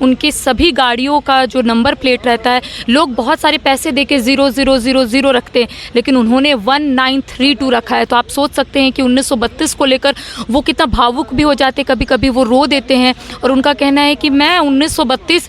उनके सभी गाड़ियों का जो नंबर प्लेट रहता है, लोग बहुत सारे पैसे दे के 0000 रखते हैं, लेकिन उन्होंने 1932 रखा है। तो आप सोच सकते हैं कि 1932 को लेकर वो कितना भावुक भी हो जाते, कभी कभी वो रो देते हैं। और उनका कहना है कि मैं 1932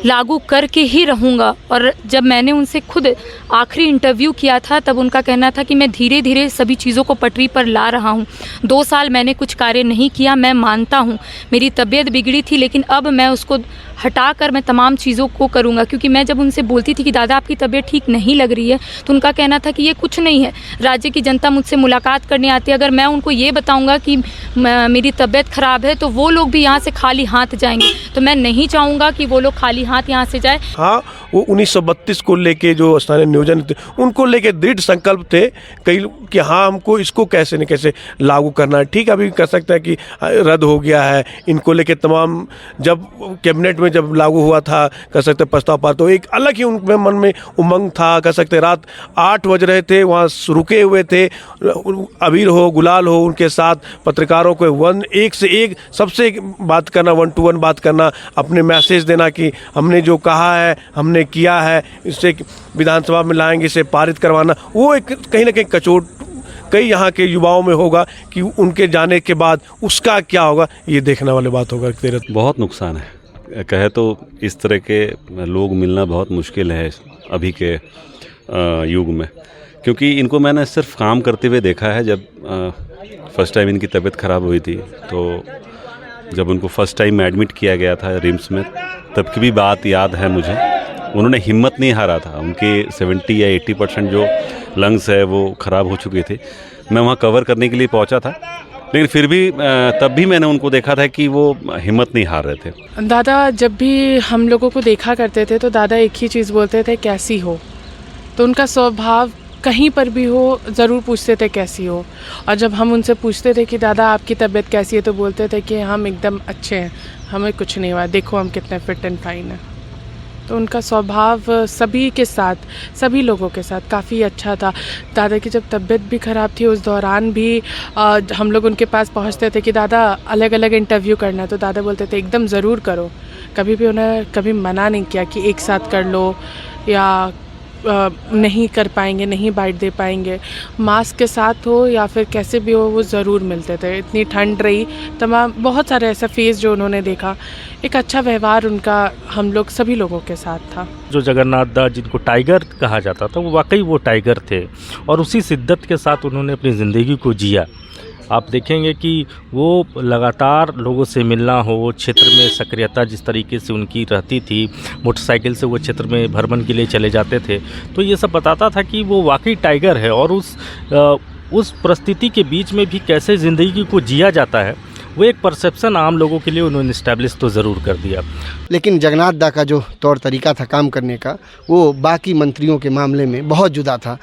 लागू करके ही रहूँगा। और जब मैंने उनसे खुद आखिरी इंटरव्यू किया था, तब उनका कहना था कि मैं धीरे धीरे सभी चीज़ों को पटरी पर ला रहा हूँ। 2 साल मैंने कुछ कार्य नहीं किया, मैं मानता हूँ मेरी तबीयत बिगड़ी थी, लेकिन अब मैं उसको हटाकर मैं तमाम चीज़ों को करूँगा। क्योंकि मैं जब उनसे बोलती थी कि दादा आपकी तबीयत ठीक नहीं लग रही है, तो उनका कहना था कि ये कुछ नहीं है, राज्य की जनता मुझसे मुलाकात करने आती है, अगर मैं उनको ये बताऊँगा कि मेरी तबीयत ख़राब है तो वो लोग भी यहाँ से खाली हाथ जाएंगे। तो मैं नहीं चाहूँगा कि वो लोग खाली हाथ यहाँ से जाए। हाँ, वो 1932 को लेके जो स्थानीय नियोजन थे, उनको लेके दृढ़ संकल्प थे कई कि हाँ हमको इसको कैसे न कैसे लागू करना है। ठीक, अभी कह सकता है कि रद्द हो गया है, इनको लेके तमाम जब कैबिनेट में जब लागू हुआ था, कह सकते प्रस्ताव पास, तो एक अलग ही उनके मन में उमंग था। कह सकते रात 8 बज रहे थे, वहाँ रुके हुए थे, अबीर हो गुलाल हो, उनके साथ पत्रकारों को एक से एक सबसे बात करना, 1 to 1 बात करना, अपने मैसेज देना कि हमने जो कहा है हमने किया है, इससे विधानसभा में लाएंगे, इसे पारित करवाना। वो एक कहीं ना कहीं कचोट कई यहाँ के युवाओं में होगा कि उनके जाने के बाद उसका क्या होगा, ये देखने वाली बात होगा। बहुत नुकसान है, कहे तो इस तरह के लोग मिलना बहुत मुश्किल है अभी के युग में, क्योंकि इनको मैंने सिर्फ काम करते हुए देखा है। जब फर्स्ट टाइम इनकी तबीयत ख़राब हुई थी, तो जब उनको फर्स्ट टाइम एडमिट किया गया था रिम्स में, तब की भी बात याद है मुझे। उन्होंने हिम्मत नहीं हारा था, उनके 70 या 80% जो लंग्स है वो ख़राब हो चुके थे। मैं वहाँ कवर करने के लिए पहुँचा था, लेकिन फिर भी तब भी मैंने उनको देखा था कि वो हिम्मत नहीं हार रहे थे। दादा जब भी हम लोगों को देखा करते थे तो दादा एक ही चीज़ बोलते थे, कैसी हो। तो उनका स्वभाव कहीं पर भी हो ज़रूर पूछते थे कैसी हो। और जब हम उनसे पूछते थे कि दादा आपकी तबीयत कैसी है, तो बोलते थे कि हम एकदम अच्छे हैं, हमें कुछ नहीं हुआ, देखो हम कितने फिट एंड फाइन हैं। तो उनका स्वभाव सभी के साथ, सभी लोगों के साथ काफ़ी अच्छा था। दादा की जब तबीयत भी ख़राब थी, उस दौरान भी हम लोग उनके पास पहुंचते थे कि दादा अलग अलग इंटरव्यू करना है, तो दादा बोलते थे एकदम ज़रूर करो। कभी भी उन्हें कभी मना नहीं किया कि एक साथ कर लो या नहीं कर पाएंगे, नहीं बाइट दे पाएंगे। मास्क के साथ हो या फिर कैसे भी हो, वो ज़रूर मिलते थे। इतनी ठंड रही, तमाम बहुत सारे ऐसा फेस जो उन्होंने देखा, एक अच्छा व्यवहार उनका हम लोग सभी लोगों के साथ था। जो जगन्नाथ दास जिनको टाइगर कहा जाता था, वो वाकई वो टाइगर थे, और उसी शिद्दत के साथ उन्होंने अपनी ज़िंदगी को जिया। आप देखेंगे कि वो लगातार लोगों से मिलना हो, क्षेत्र में सक्रियता जिस तरीके से उनकी रहती थी, मोटरसाइकिल से वो क्षेत्र में भ्रमण के लिए चले जाते थे, तो ये सब बताता था कि वो वाकई टाइगर है। और उस परिस्थिति के बीच में भी कैसे ज़िंदगी को जिया जाता है, वो एक परसेप्शन आम लोगों के लिए उन्होंने इस्टेब्लिश तो ज़रूर कर दिया। लेकिन जगन्नाथ दा का जो तौर तरीका था काम करने का, वो बाकी मंत्रियों के मामले में बहुत जुदा था।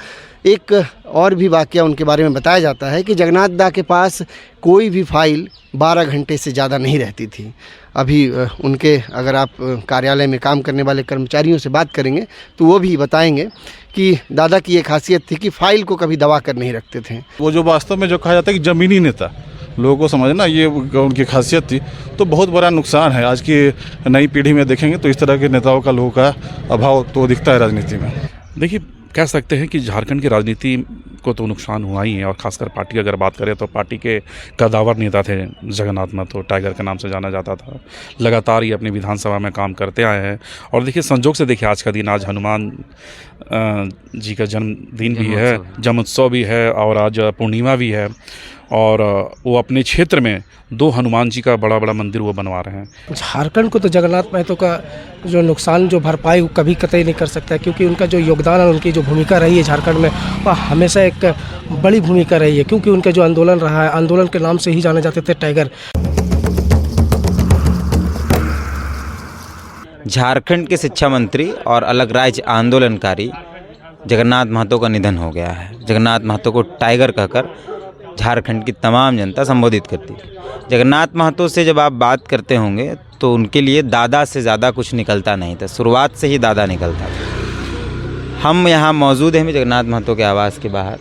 एक और भी वाकया उनके बारे में बताया जाता है कि जगन्नाथ दा के पास कोई भी फाइल 12 घंटे से ज़्यादा नहीं रहती थी। अभी उनके अगर आप कार्यालय में काम करने वाले कर्मचारियों से बात करेंगे तो वो भी बताएंगे कि दादा की एक खासियत थी कि फ़ाइल को कभी दबा कर नहीं रखते थे। वो जो वास्तव में जो कहा जाता है कि ज़मीनी नेता, लोगों को समझना, ये उनकी खासियत थी। तो बहुत बड़ा नुकसान है, आज की नई पीढ़ी में देखेंगे तो इस तरह के नेताओं का लोगों का अभाव तो दिखता है राजनीति में। देखिए, कह सकते हैं कि झारखंड की राजनीति को तो नुकसान हुआ ही है, और खासकर पार्टी की अगर बात करें तो पार्टी के कदावर नेता थे जगन्नाथ महतो, टाइगर के नाम से जाना जाता था। लगातार ये अपनी विधानसभा में काम करते आए हैं। और देखिए, संजोग से देखिए, आज का दिन, आज हनुमान जी का जन्मदिन भी है, जन्मोत्सव भी है, और आज पूर्णिमा भी है। और वो अपने क्षेत्र में 2 हनुमान जी का बड़ा बड़ा मंदिर वो बनवा रहे हैं। झारखंड को तो जगन्नाथ महतो का जो नुकसान, जो भरपाई, वो कभी कतई नहीं कर सकता, क्योंकि उनका जो योगदान और उनकी जो भूमिका रही है झारखंड में, वह हमेशा एक बड़ी भूमिका रही है। क्योंकि उनका जो आंदोलन रहा है, आंदोलन के नाम से ही जाने जाते थे टाइगर। झारखंड के शिक्षा मंत्री और अलग राज्य आंदोलनकारी जगन्नाथ महतो का निधन हो गया है। जगन्नाथ महतो को टाइगर कहकर झारखंड की तमाम जनता संबोधित करती है। जगन्नाथ महतो से जब आप बात करते होंगे तो उनके लिए दादा से ज़्यादा कुछ निकलता नहीं था, शुरुआत से ही दादा निकलता था। हम यहाँ मौजूद हैं जगन्नाथ महतो के आवास के बाहर,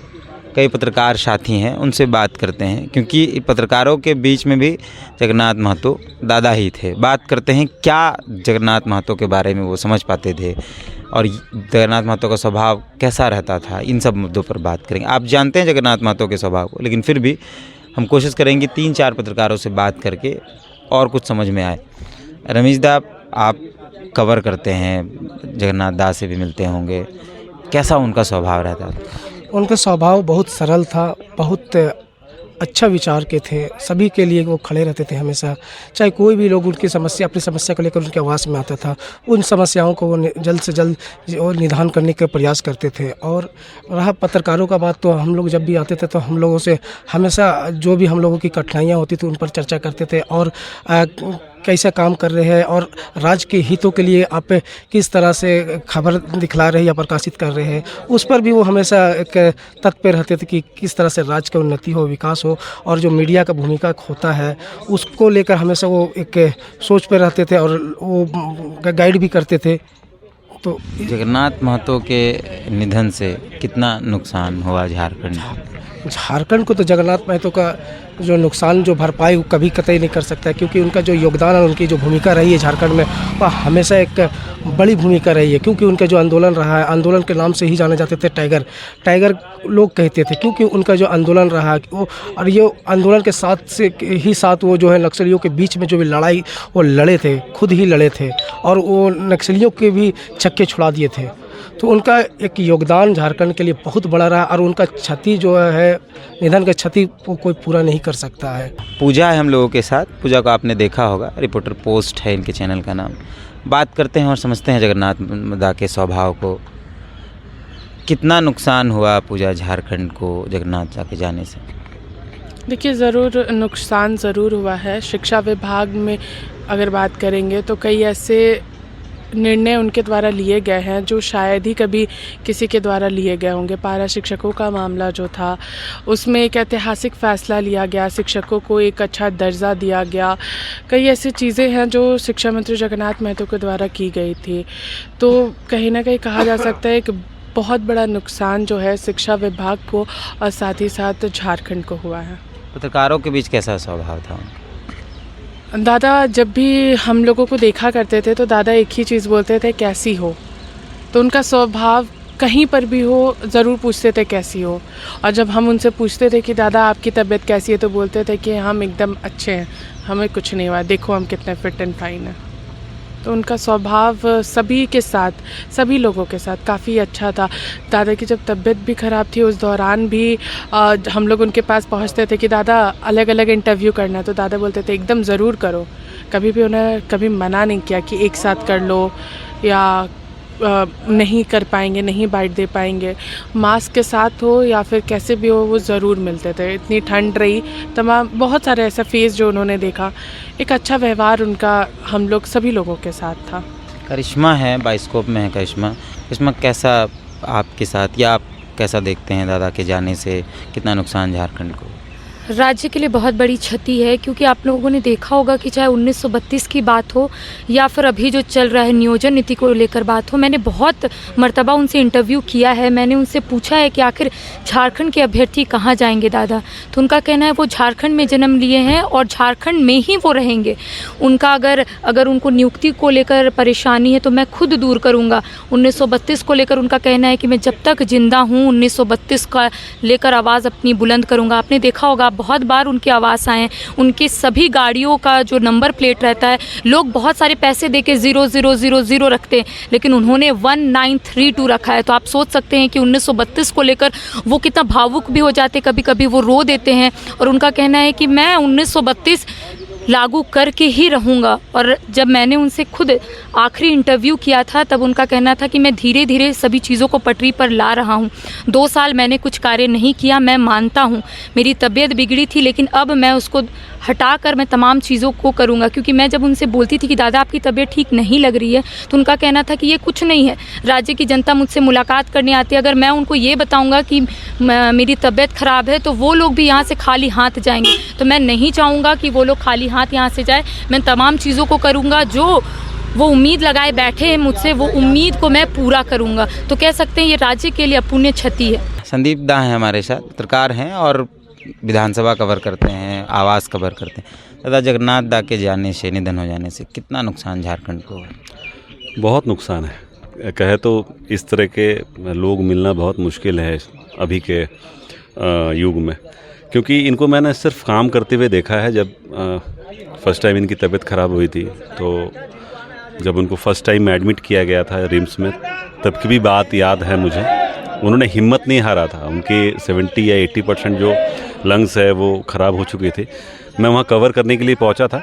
कई पत्रकार साथी हैं, उनसे बात करते हैं, क्योंकि पत्रकारों के बीच में भी जगन्नाथ महतो दादा ही थे। बात करते हैं क्या जगन्नाथ महतो के बारे में वो समझ पाते थे और जगन्नाथ महतो का स्वभाव कैसा रहता था, इन सब मुद्दों पर बात करेंगे। आप जानते हैं जगन्नाथ महतो के स्वभाव को, लेकिन फिर भी हम कोशिश करेंगे 3-4 पत्रकारों से बात करके और कुछ समझ में आए। रमेश दा, आप कवर करते हैं, जगन्नाथ दा से भी मिलते होंगे, कैसा उनका स्वभाव रहता था? उनका स्वभाव बहुत सरल था, बहुत अच्छा विचार के थे, सभी के लिए वो खड़े रहते थे हमेशा। चाहे कोई भी लोग उनकी समस्या, अपनी समस्या को लेकर उनके आवाज़ में आता था, उन समस्याओं को वो जल्द से जल्द और निदान करने का प्रयास करते थे। और रहा पत्रकारों का बात, तो हम लोग जब भी आते थे तो हम लोगों से हमेशा जो भी हम लोगों की कठिनाइयाँ होती थी उन पर चर्चा करते थे, और कैसे काम कर रहे हैं और राज्य के हितों के लिए आप किस तरह से खबर दिखला रहे हैं या प्रकाशित कर रहे हैं, उस पर भी वो हमेशा एक तत्पर रहते थे कि किस तरह से राज्य की उन्नति हो, विकास हो। और जो मीडिया का भूमिका होता है उसको लेकर हमेशा वो एक सोच पर रहते थे और वो गाइड भी करते थे। तो जगन्नाथ महतो के निधन से कितना नुकसान हुआ झारखंड? झारखंड को तो जगन्नाथ महतो का जो नुकसान, जो भरपाई वो कभी कतई नहीं कर सकता है, क्योंकि उनका जो योगदान और उनकी जो भूमिका रही है झारखंड में, वह हमेशा एक बड़ी भूमिका रही है। क्योंकि उनका जो आंदोलन रहा है, आंदोलन के नाम से ही जाने जाते थे टाइगर, टाइगर लोग कहते थे, क्योंकि उनका जो आंदोलन रहा वो, और ये आंदोलन के साथ वो जो है नक्सलियों के बीच में जो भी लड़ाई वो लड़े थे, खुद ही लड़े थे, और वो नक्सलियों के भी छक्के छुड़ा दिए थे। तो उनका एक योगदान झारखंड के लिए बहुत बड़ा रहा, और उनका क्षति जो है, निधन का क्षति को कोई पूरा नहीं कर सकता है। पूजा है हम लोगों के साथ, पूजा को आपने देखा होगा, रिपोर्टर पोस्ट है इनके चैनल का नाम। बात करते हैं और समझते हैं जगन्नाथ दा के स्वभाव को। कितना नुकसान हुआ पूजा झारखंड को जगन्नाथ दा के जाने से? देखिए, ज़रूर नुकसान ज़रूर हुआ है। शिक्षा विभाग में अगर बात करेंगे तो कई ऐसे निर्णय उनके द्वारा लिए गए हैं जो शायद ही कभी किसी के द्वारा लिए गए होंगे। पारा शिक्षकों का मामला जो था, उसमें एक ऐतिहासिक फ़ैसला लिया गया, शिक्षकों को एक अच्छा दर्जा दिया गया। कई ऐसी चीज़ें हैं जो शिक्षा मंत्री जगन्नाथ महतो के द्वारा की गई थी। तो कहीं ना कहीं कहा जा सकता है कि बहुत बड़ा नुकसान जो है शिक्षा विभाग को और साथ ही साथ झारखंड को हुआ है। पत्रकारों के बीच कैसा स्वभाव था? दादा जब भी हम लोगों को देखा करते थे तो दादा एक ही चीज़ बोलते थे, कैसी हो। तो उनका स्वभाव कहीं पर भी हो ज़रूर पूछते थे कैसी हो। और जब हम उनसे पूछते थे कि दादा आपकी तबीयत कैसी है, तो बोलते थे कि हम एकदम अच्छे हैं, हमें कुछ नहीं हुआ, देखो हम कितने फिट एंड फाइन हैं। तो उनका स्वभाव सभी के साथ, सभी लोगों के साथ काफ़ी अच्छा था। दादा की जब तबीयत भी ख़राब थी उस दौरान भी हम लोग उनके पास पहुंचते थे कि दादा अलग अलग इंटरव्यू करना है, तो दादा बोलते थे एकदम ज़रूर करो। कभी भी उन्हें कभी मना नहीं किया कि एक साथ कर लो या नहीं कर पाएंगे, नहीं बाइट दे पाएंगे। मास्क के साथ हो या फिर कैसे भी हो, वो ज़रूर मिलते थे। इतनी ठंड रही, तमाम बहुत सारे ऐसा फेस जो उन्होंने देखा। एक अच्छा व्यवहार उनका हम लोग सभी लोगों के साथ था। करिश्मा है, बाइस्कोप में है करिश्मा कैसा आपके साथ, या आप कैसा देखते हैं दादा के जाने से कितना नुकसान झारखंड को? राज्य के लिए बहुत बड़ी क्षति है, क्योंकि आप लोगों ने देखा होगा कि चाहे 1932 की बात हो या फिर अभी जो चल रहा है नियोजन नीति को लेकर बात हो, मैंने बहुत मर्तबा उनसे इंटरव्यू किया है। मैंने उनसे पूछा है कि आखिर झारखंड के अभ्यर्थी कहाँ जाएंगे दादा, तो उनका कहना है वो झारखंड में जन्म लिए हैं और झारखंड में ही वो रहेंगे। उनका अगर उनको नियुक्ति को लेकर परेशानी है तो मैं खुद दूर करूँगा। 1932 को लेकर उनका कहना है कि मैं जब तक जिंदा हूँ 1932 का लेकर आवाज़ अपनी बुलंद करूँगा। आपने देखा होगा बहुत बार उनकी आवाज़ आए, उनकी सभी गाड़ियों का जो नंबर प्लेट रहता है, लोग बहुत सारे पैसे देके 0000 रखते हैं, लेकिन उन्होंने 1932 रखा है। तो आप सोच सकते हैं कि 1932 को लेकर वो कितना भावुक भी हो जाते, कभी कभी वो रो देते हैं। और उनका कहना है कि मैं 1932 लागू करके ही रहूँगा। और जब मैंने उनसे खुद आखिरी इंटरव्यू किया था तब उनका कहना था कि मैं धीरे धीरे सभी चीज़ों को पटरी पर ला रहा हूँ। 2 साल मैंने कुछ कार्य नहीं किया, मैं मानता हूँ मेरी तबीयत बिगड़ी थी, लेकिन अब मैं उसको हटाकर मैं तमाम चीज़ों को करूँगा। क्योंकि मैं जब उनसे बोलती थी कि दादा आपकी तबीयत ठीक नहीं लग रही है, तो उनका कहना था कि ये कुछ नहीं है, राज्य की जनता मुझसे मुलाकात करने आती है, अगर मैं उनको ये बताऊँगा कि मेरी तबीयत ख़राब है तो वो लोग भी यहाँ से खाली हाथ जाएंगे। तो मैं नहीं चाहूँगा कि वो लोग खाली हाथ यहाँ से जाए। मैं तमाम चीज़ों को करूँगा, जो वो उम्मीद लगाए बैठे हैं मुझसे, वो उम्मीद को मैं पूरा करूँगा। तो कह सकते हैं ये राज्य के लिए अपूर्णीय क्षति है। संदीप दा हैं हमारे साथ, पत्रकार हैं और विधानसभा कवर करते हैं, आवास कवर करते हैं। दादा, जगन्नाथ दा के जाने से, निधन हो जाने से कितना नुकसान झारखंड को हुआ? बहुत नुकसान है। कहे तो इस तरह के लोग मिलना बहुत मुश्किल है अभी के युग में, क्योंकि इनको मैंने सिर्फ काम करते हुए देखा है। जब फर्स्ट टाइम इनकी तबीयत ख़राब हुई थी, तो जब उनको फर्स्ट टाइम एडमिट किया गया था रिम्स में, तब की भी बात याद है मुझे। उन्होंने हिम्मत नहीं हारा था। उनके 70 या 80% जो लंग्स है वो ख़राब हो चुके थे। मैं वहाँ कवर करने के लिए पहुँचा था,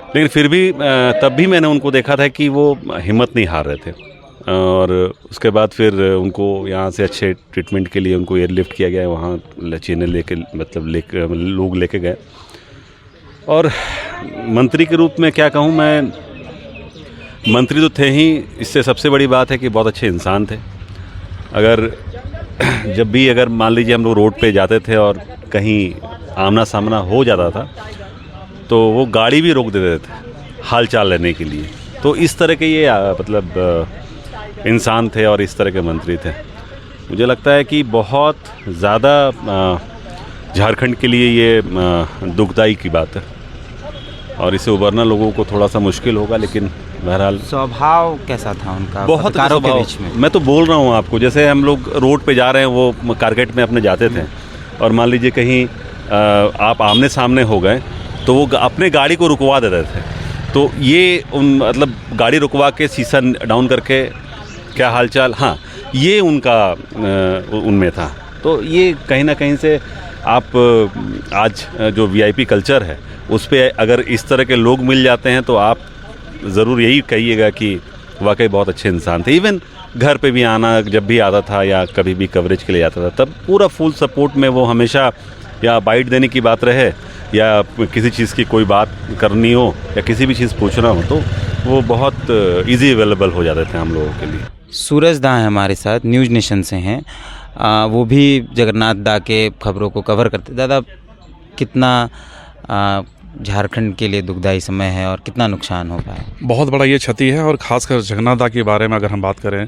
लेकिन फिर भी तब भी मैंने उनको देखा था कि वो हिम्मत नहीं हार रहे थे। और उसके बाद फिर उनको यहाँ से अच्छे ट्रीटमेंट के लिए उनको एयरलिफ्ट किया गया, वहाँ चेन्नई लोग लेके गए। और मंत्री के रूप में क्या कहूँ मैं, मंत्री तो थे ही, इससे सबसे बड़ी बात है कि बहुत अच्छे इंसान थे। अगर जब भी अगर मान लीजिए हम लोग रोड पे जाते थे और कहीं आमना सामना हो जाता था, तो वो गाड़ी भी रोक देते थे हाल चाल लेने के लिए। तो इस तरह के ये मतलब इंसान थे और इस तरह के मंत्री थे। मुझे लगता है कि बहुत ज़्यादा झारखंड के लिए ये दुखदाई की बात है और इसे उबरना लोगों को थोड़ा सा मुश्किल होगा, लेकिन बहरहाल। स्वभाव कैसा था उनका बहुत पत्रकारों के बीच में? मैं तो बोल रहा हूँ आपको, जैसे हम लोग रोड पे जा रहे हैं, वो कारगेट में अपने जाते थे और मान लीजिए कहीं आप आमने सामने हो गए तो वो अपने गाड़ी को रुकवा देते थे। तो ये मतलब गाड़ी रुकवा के शीशा डाउन करके क्या हालचाल, हाँ, ये उनका उनमें था। तो ये कहीं ना कहीं से आप आज जो वीआईपी कल्चर है उस पे अगर इस तरह के लोग मिल जाते हैं तो आप ज़रूर यही कहिएगा कि वाकई बहुत अच्छे इंसान थे। इवन घर पे भी आना, जब भी आता था या कभी भी कवरेज के लिए आता था, तब पूरा फुल सपोर्ट में वो हमेशा, या बाइट देने की बात रहे या किसी चीज़ की कोई बात करनी हो या किसी भी चीज़ पूछना हो, तो वो बहुत इजी अवेलेबल हो जाते थे हम लोगों के लिए। सूरज दा हैं हमारे साथ, न्यूज़ नेशन से हैं। वो भी जगन्नाथ दा के खबरों को कवर करते। दादा, कितना झारखंड के लिए दुखदाई समय है और कितना नुकसान हो पाया? बहुत बड़ा ये क्षति है, और ख़ासकर जगन्नाथ दा के बारे में अगर हम बात करें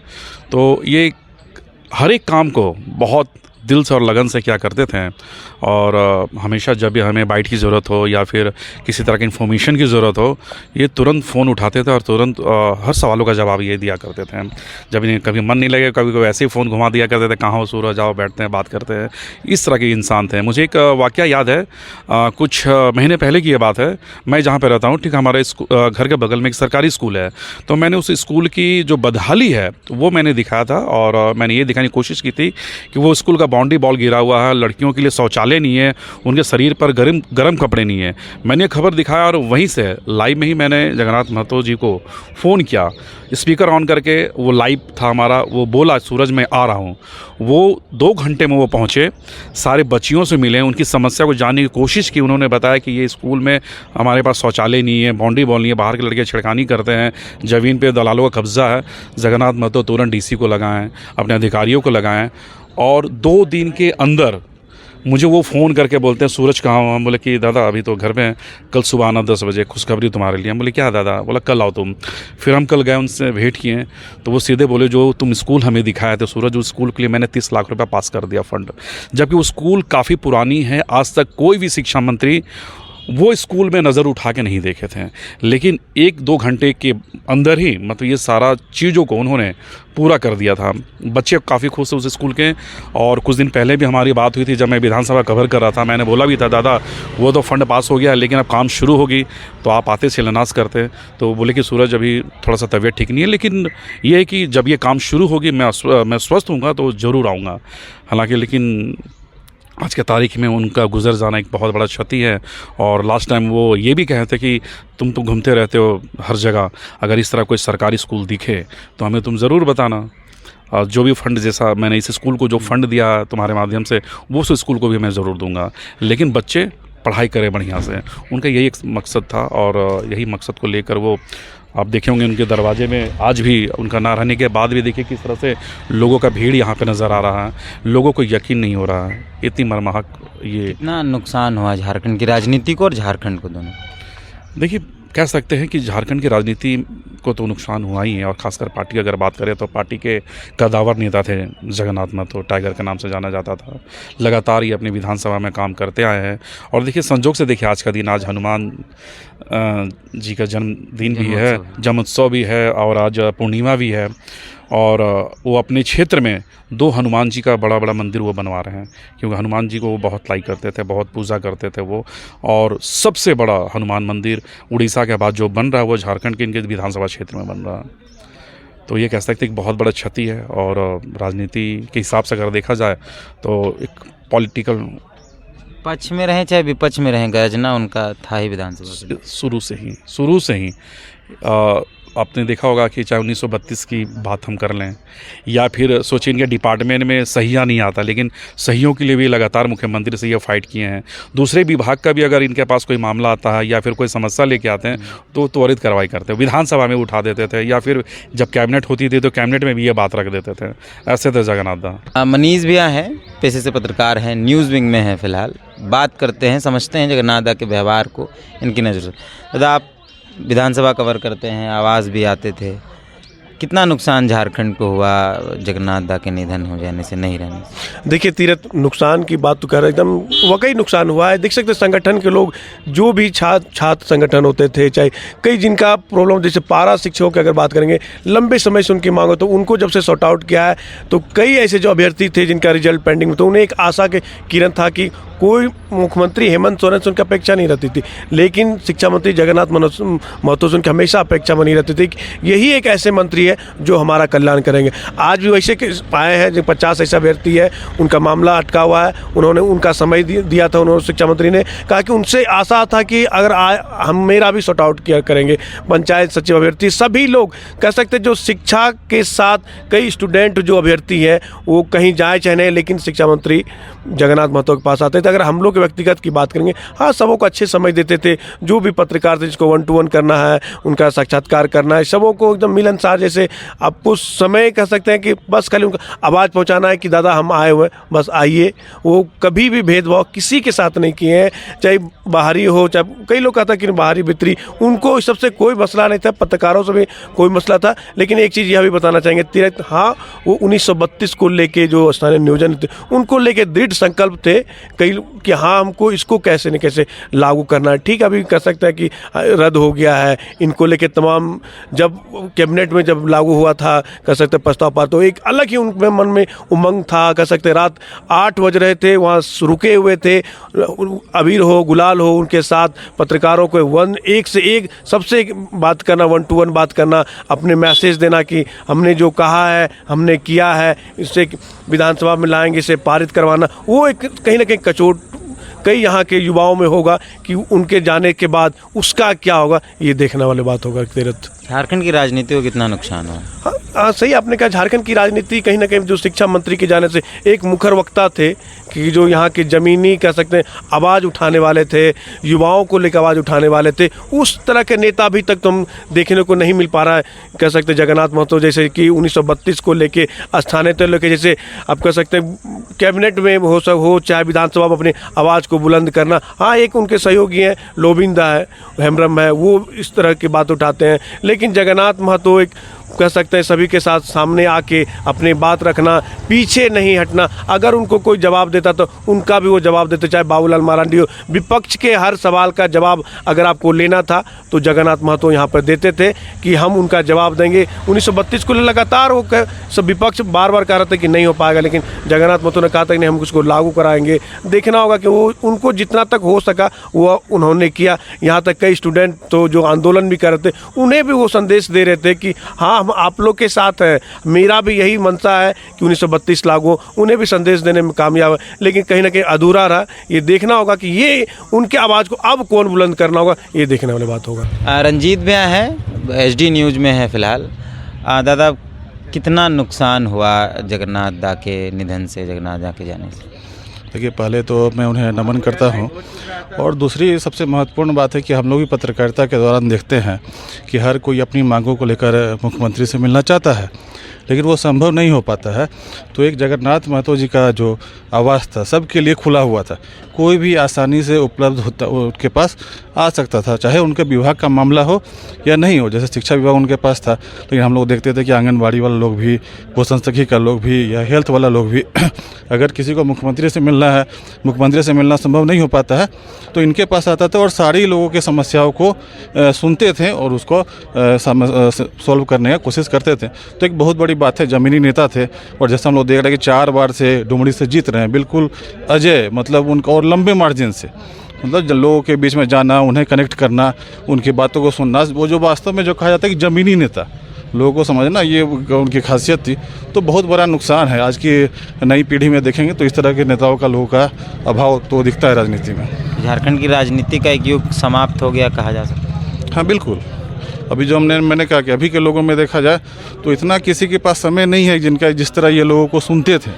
तो ये हर एक काम को बहुत दिल से और लगन से क्या करते थे। और हमेशा जब भी हमें बाइट की ज़रूरत हो या फिर किसी तरह की इन्फॉर्मेशन की ज़रूरत हो, ये तुरंत फ़ोन उठाते थे और तुरंत हर सवालों का जवाब ये दिया करते थे। जब इन्हें कभी मन नहीं लगे, कभी ऐसे ही फ़ोन घुमा दिया करते थे, कहाँ हो सूरज, आओ बैठते हैं बात करते हैं। इस तरह के इंसान थे। मुझे एक वाक़या याद है, कुछ महीने पहले की ये बात है। मैं जहाँ पर रहता हूँ, ठीक हमारे घर के बगल में एक सरकारी स्कूल है, तो मैंने उस स्कूल की जो बदहाली है वो मैंने दिखाया था। और मैंने ये दिखाने की कोशिश की थी कि वो स्कूल का बाउंड्री बॉल गिरा हुआ है, लड़कियों के लिए शौचालय नहीं है, उनके शरीर पर गर्म कपड़े नहीं है। मैंने खबर दिखाया और वहीं से लाइव में ही मैंने जगन्नाथ महतो जी को फ़ोन किया, स्पीकर ऑन करके। वो लाइव था हमारा, वो बोला सूरज मैं आ रहा हूँ। वो 2 घंटे में वो पहुँचे, सारे बच्चियों से मिले, उनकी समस्या को जानने की कोशिश की। उन्होंने बताया कि ये स्कूल में हमारे पास शौचालय नहीं है, बाउंड्री बॉल नहीं है, बाहर के लड़के छिड़कानी करते हैं, ज़मीन पे दलालों का कब्जा है। जगन्नाथ महतो तुरंत डीसी को लगाएं, अपने अधिकारियों को लगाएं। और 2 दिन के अंदर मुझे वो फ़ोन करके बोलते हैं सूरज कहाँ हो? हम बोले कि दादा अभी तो घर में हैं, कल सुबह आना 10 बजे, खुशखबरी तुम्हारे लिए। हम बोले क्या दादा? बोला कल आओ तुम। फिर हम कल गए, उनसे भेंट किए, तो वो सीधे बोले जो तुम स्कूल हमें दिखाया था सूरज, उस स्कूल के लिए मैंने 30 लाख रुपया पास कर दिया फंड। जबकि वो स्कूल काफ़ी पुरानी है, आज तक कोई भी शिक्षा मंत्री वो स्कूल में नज़र उठा के नहीं देखे थे। लेकिन 1-2 घंटे के अंदर ही मतलब ये सारा चीज़ों को उन्होंने पूरा कर दिया था। बच्चे काफ़ी खुश थे उस स्कूल के। और कुछ दिन पहले भी हमारी बात हुई थी, जब मैं विधानसभा कवर कर रहा था, मैंने बोला भी था दादा वो तो फंड पास हो गया है, लेकिन अब काम शुरू होगी तो आप आते शिलान्यास करते। तो बोले कि सूरज अभी थोड़ा सा तबीयत ठीक नहीं है, लेकिन ये है कि जब ये काम शुरू होगी मैं स्वस्थ हूँगा तो ज़रूर आऊँगा। हालाँकि लेकिन आज के तारीख में उनका गुजर जाना एक बहुत बड़ा क्षति है। और लास्ट टाइम वो ये भी कहे थे कि तुम तो घूमते रहते हो हर जगह, अगर इस तरह कोई सरकारी स्कूल दिखे तो हमें तुम ज़रूर बताना। जो भी फंड, जैसा मैंने इस स्कूल को जो फंड दिया तुम्हारे माध्यम से, वो उस स्कूल को भी मैं ज़रूर दूंगा, लेकिन बच्चे पढ़ाई करें बढ़िया से। उनका यही एक मकसद था और यही मकसद को लेकर वो, आप देखे होंगे उनके दरवाजे में आज भी, उनका ना रहने के बाद भी देखिए किस तरह से लोगों का भीड़ यहाँ पे नज़र आ रहा है। लोगों को यकीन नहीं हो रहा है, इतनी मर्माहक ये इतना नुकसान हुआ झारखंड की राजनीति को और झारखंड को दोनों। देखिए कह सकते हैं कि झारखंड की राजनीति को तो नुकसान हुआ ही है, और ख़ासकर पार्टी की अगर बात करें तो पार्टी के कदावर नेता थे जगन्नाथ महतो, टाइगर के नाम से जाना जाता था। लगातार ये अपनी विधानसभा में काम करते आए हैं। और देखिए संजोग से देखिए आज का दिन, आज हनुमान जी का जन्मदिन भी है, जन्मोत्सव भी है, और आज पूर्णिमा भी है। और वो अपने क्षेत्र में 2 हनुमान जी का बड़ा बड़ा मंदिर वो बनवा रहे हैं, क्योंकि हनुमान जी को वो बहुत लाइक करते थे, बहुत पूजा करते थे वो। और सबसे बड़ा हनुमान मंदिर उड़ीसा के बाद जो बन रहा है वो झारखंड के इनके विधानसभा क्षेत्र में बन रहा है। तो ये कह सकते हैं कि बहुत बड़ा क्षति है। और राजनीति के हिसाब से अगर देखा जाए तो एक पॉलिटिकल पक्ष में रहें चाहे विपक्ष में रहें, गरजना उनका था ही विधानसभा शुरू से ही आपने देखा होगा कि चाहे 1932 की बात हम कर लें, या फिर सोचिए इनके डिपार्टमेंट में सहिया नहीं आता, लेकिन सहियों के लिए भी लगातार मुख्यमंत्री से ये फाइट किए हैं। दूसरे विभाग का भी अगर इनके पास कोई मामला आता है या फिर कोई समस्या लेके आते हैं तो त्वरित कार्रवाई करते हैं, विधानसभा में उठा देते थे, या फिर जब कैबिनेट होती थी तो कैबिनेट में भी ये बात रख देते थे। ऐसे थे जगन्नाथ दा। मनीष भैया हैं, पेशे से पत्रकार हैं, न्यूज़ विंग में हैं फिलहाल। बात करते हैं, समझते हैं जगन्नाथ दा के व्यवहार को इनकी नज़र से। दादा आप विधानसभा कवर करते हैं, आवाज़ भी आते थे, कितना नुकसान झारखंड को हुआ जगन्नाथ दा के निधन हो जाने से, नहीं रहने से? देखिए तीरथ, नुकसान की बात तो कर रहे एकदम वाकई नुकसान हुआ है। देख सकते संगठन के लोग जो भी छात्र संगठन होते थे, चाहे कई जिनका प्रॉब्लम, जैसे पारा शिक्षकों की अगर बात करेंगे, लंबे समय से उनकी मांग हो, तो उनको जब से सॉर्ट आउट किया है तो कई ऐसे जो अभ्यर्थी थे जिनका रिजल्ट पेंडिंग में, तो उन्हें एक आशा के किरण था कि कोई मुख्यमंत्री हेमंत सोरेन से उनकी अपेक्षा नहीं रहती थी, लेकिन शिक्षा मंत्री जगन्नाथ महतो से उनकी हमेशा अपेक्षा बनी रहती थी कि यही एक ऐसे मंत्री है जो हमारा कल्याण करेंगे। आज भी वैसे पाए हैं जो 50 ऐसा अभ्यर्थी है, उनका मामला अटका हुआ है, उन्होंने उनका समय दिया था, उन्होंने शिक्षा मंत्री ने कहा कि उनसे आशा था कि अगर हम मेरा भी सॉर्ट आउट किया करेंगे। पंचायत सचिव अभ्यर्थी सभी लोग कह सकते जो शिक्षा के साथ कई स्टूडेंट जो अभ्यर्थी हैं वो कहीं जाए चाहे नहीं, लेकिन शिक्षा मंत्री जगन्नाथ महतो के पास आते थे। अगर हम लोग के व्यक्तिगत की बात करेंगे, हाँ सबों को अच्छे समय देते थे, जो भी पत्रकार थे जिसको 1 to 1 करना है, उनका साक्षात्कार करना है, सबों को एकदम मिलनसार, जैसे आपको समय कह सकते हैं कि बस खाली उनका आवाज़ पहुंचाना है कि दादा हम आए हुए, बस आइए। वो कभी भी भेदभाव किसी के साथ नहीं किए हैं, चाहे बाहरी हो, चाहे कई लोग कहता कि बाहरी भीतरी, उनको सबसे कोई मसला नहीं था, पत्रकारों से भी कोई मसला था। लेकिन एक चीज़ यह भी बताना चाहेंगे तीरथ, हाँ वो 1932 को लेके जो स्थानीय नियोजन थे उनको लेके दृढ़ संकल्प थे कई कि हाँ हमको इसको कैसे न कैसे लागू करना है। ठीक, अभी कह सकता है कि रद्द हो गया है, इनको लेके तमाम जब कैबिनेट में जब लागू हुआ था कह सकते प्रस्ताव पास, तो एक अलग ही उनके मन में उमंग था। कह सकते रात 8 बज रहे थे, वहाँ रुके हुए थे, अबीर हो गुलाल हो, उनके साथ पत्रकारों को एक से एक सबसे बात करना, 1 to 1 बात करना, अपने मैसेज देना कि हमने जो कहा है हमने किया है, इससे विधानसभा में लाएंगे, इसे पारित करवाना। वो एक कहीं ना कहीं कचोट कई यहाँ के युवाओं में होगा कि उनके जाने के बाद उसका क्या होगा, ये देखने वाली बात होगा। तीरथ, झारखंड की राजनीति को कितना नुकसान हुआ? हाँ सही आपने कहा, झारखंड की राजनीति कहीं ना कहीं जो शिक्षा मंत्री के जाने से एक मुखर वक्ता थे कि जो यहाँ के ज़मीनी कह सकते हैं आवाज़ उठाने वाले थे, युवाओं को लेकर आवाज़ उठाने वाले थे, उस तरह के नेता अभी तक तो हम देखने को नहीं मिल पा रहा है। कह सकते जगन्नाथ महतो जैसे कि 1932 को लेके स्थानीय तय लेके, जैसे आप कह सकते हैं कैबिनेट में हो चाहे विधानसभा में अपनी आवाज़ को बुलंद करना। हाँ एक उनके सहयोगी हैं, लोबिंदा है, हेम्ब्रम है, वो इस तरह की बात उठाते हैं, लेकिन जगन्नाथ महतो एक कह सकते हैं सभी के साथ सामने आके अपनी बात रखना, पीछे नहीं हटना। अगर उनको कोई जवाब देता तो उनका भी वो जवाब देते, चाहे बाबूलाल मरांडी हो। विपक्ष के हर सवाल का जवाब अगर आपको लेना था तो जगन्नाथ महतो यहाँ पर देते थे कि हम उनका जवाब देंगे। 1932 को लगातार वो सब विपक्ष बार बार कह रहे थे कि नहीं हो पाएगा, लेकिन जगन्नाथ महतो ने कहा था कि नहीं हम उसको लागू कराएंगे। देखना होगा कि वो उनको जितना तक हो सका वो उन्होंने किया। यहाँ तक कई स्टूडेंट तो जो आंदोलन भी कर रहे थे उन्हें भी वो संदेश दे रहे थे कि हाँ हम आप लोग के साथ हैं, मेरा भी यही मनसा है कि 1932 लागू, उन्हें भी संदेश देने में कामयाब है, लेकिन कहीं ना कहीं अधूरा रहा। ये देखना होगा कि ये उनके आवाज़ को अब कौन बुलंद करना होगा, ये देखने वाली बात होगा। रंजीत भैया है, HD न्यूज़ में है फिलहाल। दादा कितना नुकसान हुआ जगन्नाथ दा के निधन से, जगन्नाथ दा के जाने से? देखिए पहले तो मैं उन्हें नमन करता हूं, और दूसरी सबसे महत्वपूर्ण बात है कि हम लोग भी पत्रकारिता के दौरान देखते हैं कि हर कोई अपनी मांगों को लेकर मुख्यमंत्री से मिलना चाहता है, लेकिन वो संभव नहीं हो पाता है। तो एक जगन्नाथ महतो जी का जो आवाज़ था सबके लिए खुला हुआ था, कोई भी आसानी से उपलब्ध होता, उसके पास आ सकता था, चाहे उनके विभाग का मामला हो या नहीं हो। जैसे शिक्षा विभाग उनके पास था, लेकिन हम लोग देखते थे कि आंगनबाड़ी वाले लोग भी, पोषण सखी का लोग भी या हेल्थ वाला लोग भी अगर किसी को मुख्यमंत्री से मिलना है, मुख्यमंत्री से मिलना संभव नहीं हो पाता है, तो इनके पास आता था और सारी लोगों की समस्याओं को सुनते थे और उसको सॉल्व करने की कोशिश करते थे। तो एक बहुत बड़ी बात है, ज़मीनी नेता थे। और जैसे हम लोग देख रहे हैं कि 4 बार से डुमरी से जीत रहे हैं, बिल्कुल अजय, मतलब उनका, और लंबे मार्जिन से, मतलब लोगों के बीच में जाना, उन्हें कनेक्ट करना, उनकी बातों को सुनना, वो जो वास्तव में जो कहा जाता है कि ज़मीनी नेता, लोगों को समझना, ये उनकी खासियत थी। तो बहुत बड़ा नुकसान है, आज की नई पीढ़ी में देखेंगे तो इस तरह के नेताओं का, लोगों का अभाव तो दिखता है राजनीति में। झारखंड की राजनीति का एक युग समाप्त हो गया कहा जा सकता है। हाँ बिल्कुल। अभी जो मैंने कहा कि अभी के लोगों में देखा जाए तो इतना किसी के पास समय नहीं है जिनका, जिस तरह ये लोगों को सुनते थे।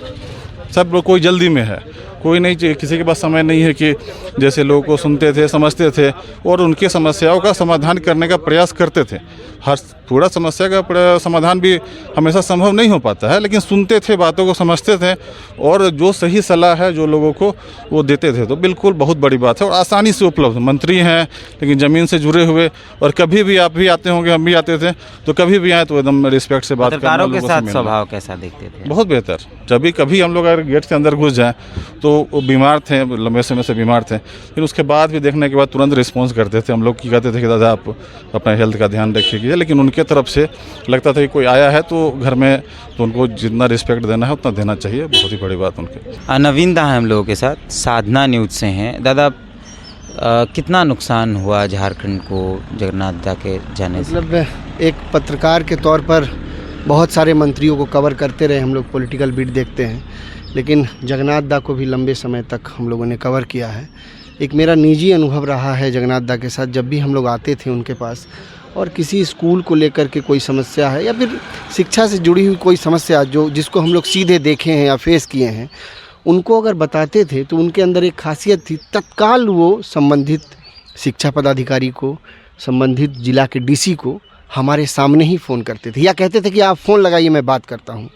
सब लोग कोई जल्दी में है, कोई नहीं, किसी के पास समय नहीं है कि जैसे लोगों को सुनते थे, समझते थे और उनकी समस्याओं का समाधान करने का प्रयास करते थे। हर पूरा समस्या का समाधान भी हमेशा संभव नहीं हो पाता है, लेकिन सुनते थे, बातों को समझते थे और जो सही सलाह है जो लोगों को वो देते थे। तो बिल्कुल बहुत बड़ी बात है और आसानी से उपलब्ध। मंत्री हैं लेकिन ज़मीन से जुड़े हुए, और कभी भी आप भी आते होंगे, हम भी आते थे, तो कभी भी आए तो एकदम रिस्पेक्ट से बात करना। पत्रकारों के साथ स्वभाव कैसा देखते थे? बहुत बेहतर। जब भी कभी हम लोग अगर गेट के अंदर घुस जाएँ तो वो बीमार थे, लंबे समय से बीमार थे, फिर उसके बाद भी देखने के बाद तुरंत रिस्पॉन्स करते थे। हम लोग की कहते थे कि दादा आप अपना हेल्थ का ध्यान रखिए, लेकिन उनके तरफ से लगता था कि कोई आया है तो घर में, तो उनको जितना रिस्पेक्ट देना है उतना देना चाहिए। बहुत ही बड़ी बात उनके। नवीन दा है हम लोगों के साथ, साधना न्यूज़ से हैं। दादा कितना नुकसान हुआ झारखंड को जगन्नाथ दा के जाने से? मतलब एक पत्रकार के तौर पर बहुत सारे मंत्रियों को कवर करते रहे हम लोग, पॉलिटिकल बीट देखते हैं, लेकिन जगन्नाथ दा को भी लंबे समय तक हम लोगों ने कवर किया है। एक मेरा निजी अनुभव रहा है जगन्नाथ दा के साथ, जब भी हम लोग आते थे उनके पास और किसी स्कूल को लेकर के कोई समस्या है या फिर शिक्षा से जुड़ी हुई कोई समस्या जिसको हम लोग सीधे देखे हैं या फेस किए हैं, उनको अगर बताते थे तो उनके अंदर एक खासियत थी, तत्काल वो संबंधित शिक्षा पदाधिकारी को, संबंधित जिला के डीसी को हमारे सामने ही फ़ोन करते थे या कहते थे कि आप फ़ोन लगाइए, मैं बात करता हूँ,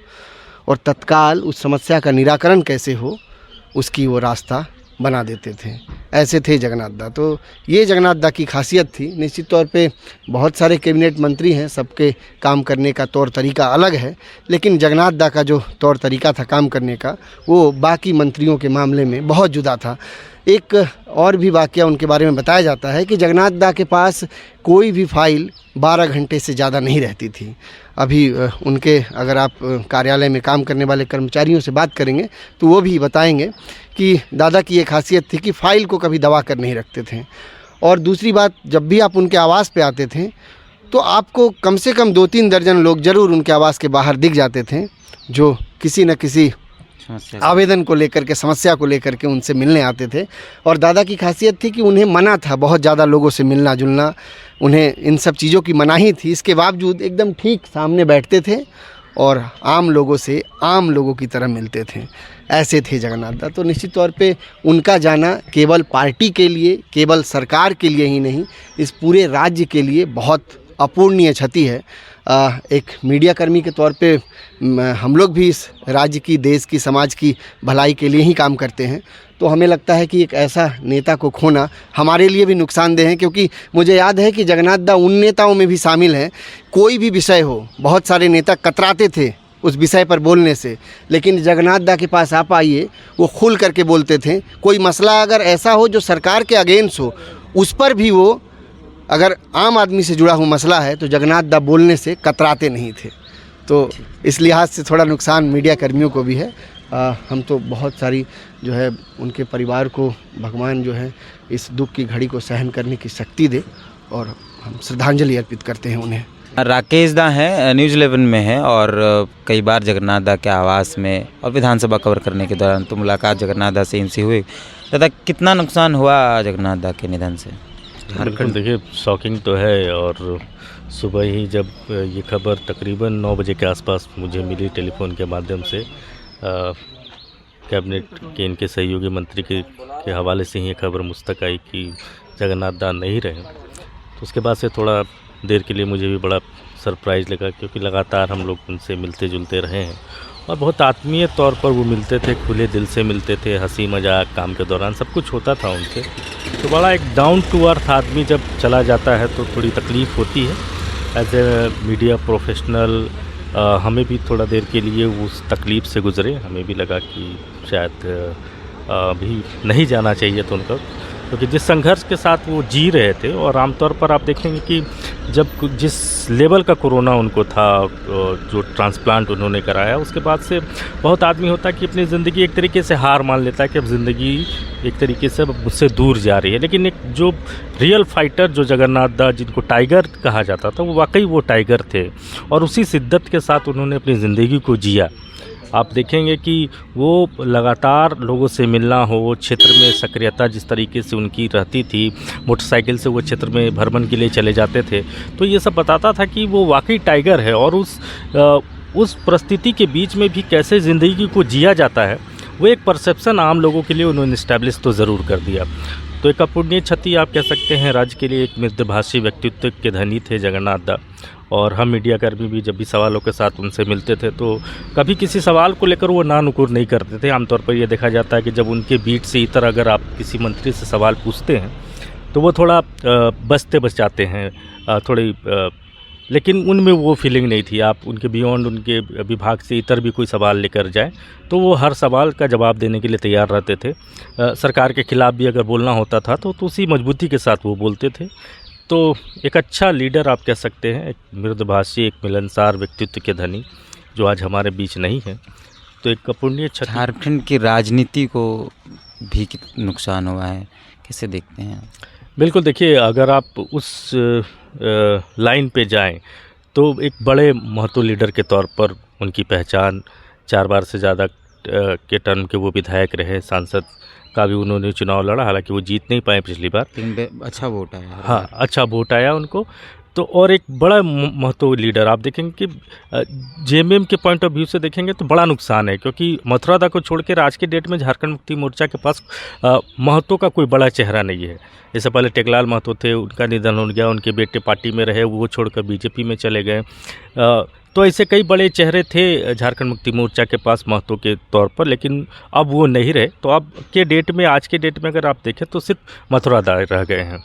और तत्काल उस समस्या का निराकरण कैसे हो उसकी वो रास्ता बना देते थे। ऐसे थे जगन्नाथ दा। तो ये जगन्नाथ दा की खासियत थी। निश्चित तौर पे बहुत सारे कैबिनेट मंत्री हैं, सबके काम करने का तौर तरीका अलग है, लेकिन जगन्नाथ दा का जो तौर तरीका था काम करने का, वो बाकी मंत्रियों के मामले में बहुत जुदा था। एक और भी वाकया उनके बारे में बताया जाता है कि जगन्नाथ दा के पास कोई भी फाइल 12 घंटे से ज़्यादा नहीं रहती थी। अभी उनके, अगर आप कार्यालय में काम करने वाले कर्मचारियों से बात करेंगे तो वो भी बताएंगे कि दादा की ये खासियत थी कि फ़ाइल को कभी दबा कर नहीं रखते थे। और दूसरी बात, जब भी आप उनके आवास पे आते थे तो आपको कम से कम 2-3 दर्जन लोग ज़रूर उनके आवास के बाहर दिख जाते थे, जो किसी न किसी आवेदन को लेकर के, समस्या को लेकर के उनसे मिलने आते थे। और दादा की खासियत थी कि उन्हें मना था बहुत ज़्यादा लोगों से मिलना जुलना, उन्हें इन सब चीज़ों की मनाही थी। इसके बावजूद एकदम ठीक सामने बैठते थे और आम लोगों से आम लोगों की तरह मिलते थे। ऐसे थे जगन्नाथ दा। तो निश्चित तौर पे उनका जाना केवल पार्टी के लिए, केवल सरकार के लिए ही नहीं, इस पूरे राज्य के लिए बहुत अपूर्णीय क्षति है। एक मीडिया कर्मी के तौर पे हम लोग भी इस राज्य की, देश की, समाज की भलाई के लिए ही काम करते हैं, तो हमें लगता है कि एक ऐसा नेता को खोना हमारे लिए भी नुकसानदेह है। क्योंकि मुझे याद है कि जगन्नाथ दा उन नेताओं में भी शामिल हैं, कोई भी विषय हो, बहुत सारे नेता कतराते थे उस विषय पर बोलने से, लेकिन जगन्नाथ दा के पास आप आइए, वो खुल करके बोलते थे। कोई मसला अगर ऐसा हो जो सरकार के अगेंस्ट हो, उस पर भी वो, अगर आम आदमी से जुड़ा हुआ मसला है तो जगन्नाथ दा बोलने से कतराते नहीं थे। तो इस लिहाज से थोड़ा नुकसान मीडिया कर्मियों को भी है। हम तो बहुत सारी जो है उनके परिवार को भगवान जो है इस दुख की घड़ी को सहन करने की शक्ति दे, और हम श्रद्धांजलि अर्पित करते हैं उन्हें। राकेश दा हैं, न्यूज़ 11 में हैं और कई बार जगन्नाथ दा के आवास में और विधानसभा कवर करने के दौरान तो मुलाकात जगन्नाथ दा से इनसे हुई। दादा कितना नुकसान हुआ जगन्नाथ दा के निधन से? बिल्कुल, देखिए शॉकिंग तो है। और सुबह ही जब ये खबर तकरीबन 9 बजे के आसपास मुझे मिली टेलीफोन के माध्यम से, कैबिनेट के इनके सहयोगी मंत्री के हवाले से ही ये खबर मुझ तक आई कि जगन्नाथ दा नहीं रहे। तो उसके बाद से थोड़ा देर के लिए मुझे भी बड़ा सरप्राइज़ लगा, क्योंकि लगातार हम लोग उनसे मिलते जुलते रहे हैं और बहुत आत्मीय तौर पर वो मिलते थे, खुले दिल से मिलते थे, हंसी मजाक काम के दौरान सब कुछ होता था उनसे। तो बड़ा एक डाउन टू अर्थ आदमी जब चला जाता है तो थोड़ी तकलीफ़ होती है। एज ए मीडिया प्रोफेशनल हमें भी थोड़ा देर के लिए उस तकलीफ़ से गुज़रे, हमें भी लगा कि शायद अभी नहीं जाना चाहिए था उनका, क्योंकि जिस संघर्ष के साथ वो जी रहे थे। और आमतौर पर आप देखेंगे कि जब जिस लेवल का कोरोना उनको था, जो ट्रांसप्लांट उन्होंने कराया, उसके बाद से बहुत आदमी होता है कि अपनी ज़िंदगी एक तरीके से हार मान लेता है कि अब ज़िंदगी एक तरीके से मुझसे दूर जा रही है। लेकिन एक जो रियल फाइटर जो जगन्नाथ दास, जिनको टाइगर कहा जाता था, वो वाकई वो टाइगर थे और उसी शिद्दत के साथ उन्होंने अपनी ज़िंदगी को जिया। आप देखेंगे कि वो लगातार लोगों से मिलना हो, क्षेत्र में सक्रियता जिस तरीके से उनकी रहती थी, मोटरसाइकिल से वो क्षेत्र में भ्रमण के लिए चले जाते थे, तो ये सब बताता था कि वो वाकई टाइगर है। और उस परिस्थिति के बीच में भी कैसे ज़िंदगी को जिया जाता है, वो एक परसेप्शन आम लोगों के लिए उन्होंने इस्टेब्लिश तो ज़रूर कर दिया। तो एक अपूर्णीय क्षति आप कह सकते हैं राज्य के लिए। एक मृदभाषी व्यक्तित्व के धनी थे जगन्नाथ दा, और हम मीडियाकर्मी भी जब भी सवालों के साथ उनसे मिलते थे तो कभी किसी सवाल को लेकर वो ना नुकुर नहीं करते थे। आमतौर पर ये देखा जाता है कि जब उनके बीट से इतर अगर आप किसी मंत्री से सवाल पूछते हैं तो वो थोड़ा बचाते हैं थोड़ी, लेकिन उनमें वो फीलिंग नहीं थी। आप उनके बियॉन्ड उनके विभाग से इतर भी कोई सवाल लेकर जाएं तो वो हर सवाल का जवाब देने के लिए तैयार रहते थे। सरकार के खिलाफ भी अगर बोलना होता था तो उसी मजबूती के साथ वो बोलते थे। तो एक अच्छा लीडर आप कह सकते हैं, एक मृदभाषी, एक मिलनसार व्यक्तित्व के धनी जो आज हमारे बीच नहीं है। तो एक अपूर्णीय क्षति। झारखंड की राजनीति को भी नुकसान हुआ है, कैसे देखते हैं? बिल्कुल, देखिए अगर आप उस लाइन पे जाएं तो एक बड़े महतो लीडर के तौर पर उनकी पहचान, 4 बार से ज़्यादा के टर्म के वो विधायक रहे, सांसद का भी उन्होंने चुनाव लड़ा, हालांकि वो जीत नहीं पाए पिछली बार, लेकिन अच्छा वोट आया। हाँ, अच्छा वोट आया उनको। तो और एक बड़ा महतो लीडर आप देखेंगे कि जेएमएम के पॉइंट ऑफ व्यू से देखेंगे तो बड़ा नुकसान है, क्योंकि मथुरा दा को छोड़कर आज के डेट में झारखंड मुक्ति मोर्चा के पास महतो का कोई बड़ा चेहरा नहीं है। इससे पहले टेकलाल महतो थे, उनका निधन हो गया, उनके बेटे पार्टी में रहे, वो छोड़कर बीजेपी में चले गए। तो ऐसे कई बड़े चेहरे थे झारखंड मुक्ति मोर्चा के पास महतो के तौर पर, लेकिन अब वो नहीं रहे। तो अब के डेट में, आज के डेट में अगर आप देखें तो सिर्फ मथुरा दा रह गए हैं।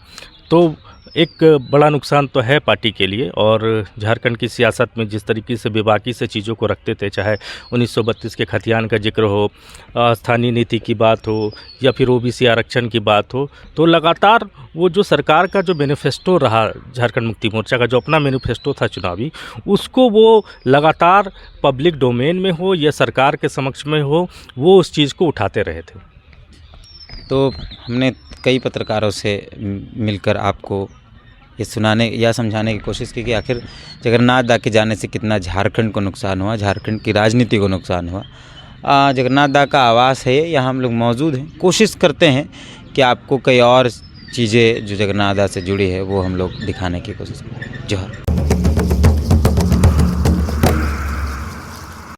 तो एक बड़ा नुकसान तो है पार्टी के लिए। और झारखंड की सियासत में जिस तरीके से बेबाकी से चीज़ों को रखते थे, चाहे 1932 के खतियान का जिक्र हो, स्थानीय नीति की बात हो, या फिर ओबीसी आरक्षण की बात हो, तो लगातार वो जो सरकार का जो मैनिफेस्टो रहा, झारखंड मुक्ति मोर्चा का जो अपना मैनिफेस्टो था चुनावी, उसको वो लगातार पब्लिक डोमेन में हो या सरकार के समक्ष में हो, वो उस चीज़ को उठाते रहे थे। तो हमने कई पत्रकारों से मिलकर आपको ये सुनाने या समझाने की कोशिश की कि आखिर जगन्नाथ दा के जाने से कितना झारखंड को नुकसान हुआ, झारखंड की राजनीति को नुकसान हुआ। जगन्नाथ दा का आवास है, यहाँ हम लोग मौजूद हैं। कोशिश करते हैं कि आपको कई और चीज़ें जो जगन्नाथ दा से जुड़ी है वो हम लोग दिखाने की कोशिश करें। जोहर।